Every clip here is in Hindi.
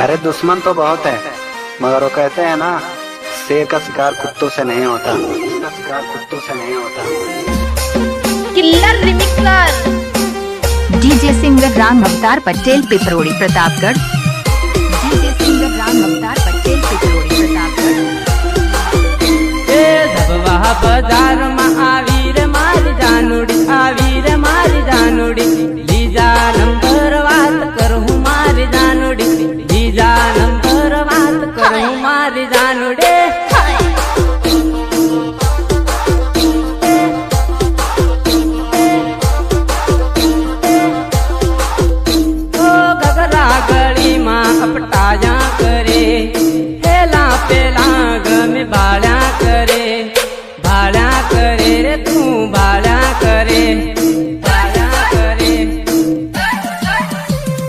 अरे दुश्मन तो बहुत है, मगर वो कहते हैं ना, शेर का शिकार कुत्तों से नहीं होता। शेर का शिकार कुत्तों से नहीं होता। Killer remixer DJ singer Ram अवतार पटेल पिपरोड़ी प्रतापगढ़। डीजे सिंगर राम अवतार पटेल पिपरोड़ी प्रतापगढ़। बाजार में आवी रे मारी जानूड़ी, आवी रे मारी जानूड़ी, लीजा नंबर बात करूँ मारी जानूड़ी, लीजा नंबर बात करूँ मारी जानूड़ी। ओ गगरा गली माँ अपटाया करे, हेला पेला गम बाड़ा करे, बाड़ा करे रे तू बाड़ा करे, बाड़ा करे।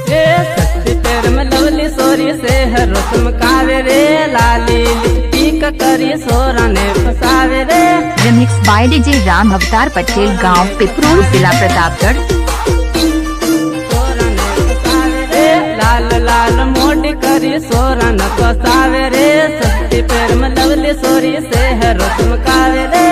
रे सस्ती पैर में लवली सोरी से हर रस्म कावे रे, लाली लिपस्टिक करी सोरा ने फसावे रे। रिमिक्स बाय डीजे राम अवतार पटेल, गांव पिपरोड़ी, जिला प्रतापगढ़। सोरा ने फसावे रे, लाल लाल मोटी करी सोरा न फसावे रे। सस्ती पैर में लवली सोरी से हर रस्म कावे रे,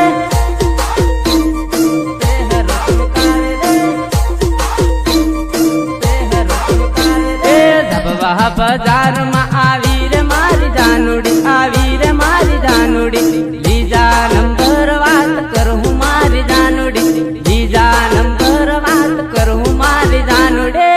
बाजार में आवी रे मारी जानूड़ी, आवी रे मारी जानूड़ी, लीजा नंबर बात करूँ मारी जानूड़ी, लीजा नंबर बात करूँ मारी जानूड़ी।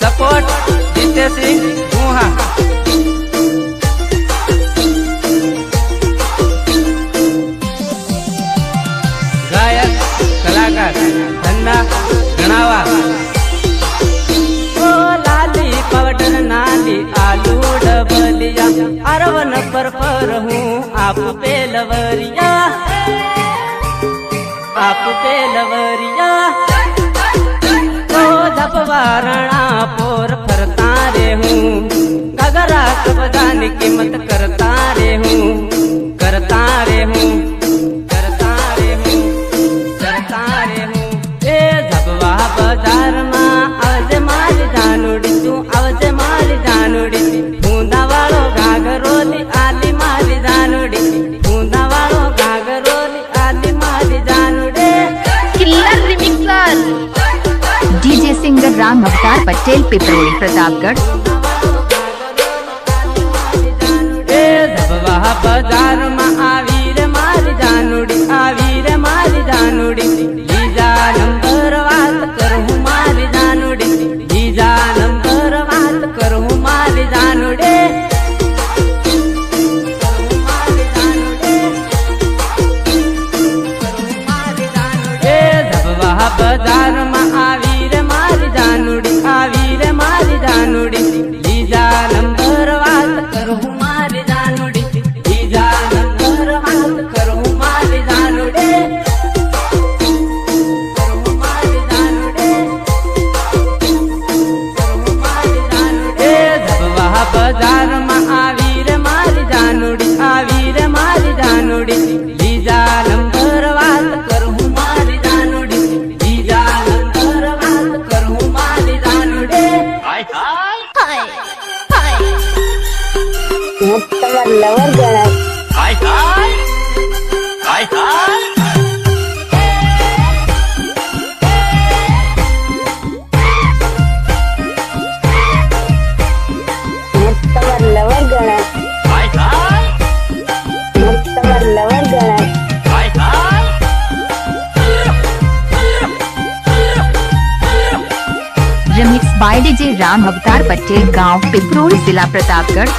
सपोर्ट जीते सिंह गुहा, धन्ना गणावा। ओ लाली पाउडर नाली आलू डबलिया, अरवन पर हूँ आप पे लवरिया, आप पे लवरिया। ओ धपवारणा पोर फरता रे हूँ, गगरा कबदान कीमत करता रे हूँ, करता रे हूँ, बाजार में आवजे मारी जानूड़ी, तू आवजे मारी जानूड़ी, बूंदा वालो घाघरोली आली मारी जानूड़ी, बूंदा वालो घाघरोली आली मारी जानूड़ी। Killer remixer DJ singer Ram अवतार पटेल पिपरोड़ी प्रतापगढ़। बाजार में आवी रे मारी जानूड़ी, आवी रे मारी जानूड़ी, लीजा नंबर बात करूँ मारी जानूड़ी, लीजा नंबर बात करूँ मारी जानूड़ी। बाजार में आवी रे मारी जानूड़ी, आवी रे मारी जानूड़ी, लीजा नंबर बात करूँ मारी जानूड़ी, लीजा नंबर बात करूँ मारी जानूड़ी, करूँ मारी जानूड़ी, करूँ मारी जानूड़ी। बाजार में आवी रे मारी जानूड़ी, आवी रे मारी जानूड़ी, लीजा नंबर बात करूँ मारी जानूड़ी, लीजा नंबर बात करूँ मारी जानूड़ी। તમાર લવર ગણાય। हाय हाय हाय हाय તમાર લવર ગણાય। हाय हाय તમાર લવર ગણાય। हाय हाय रिमिक्स बाय डीजे राम अवतार पटेल, गांव पिपरोड़ी, जिला प्रतापगढ़।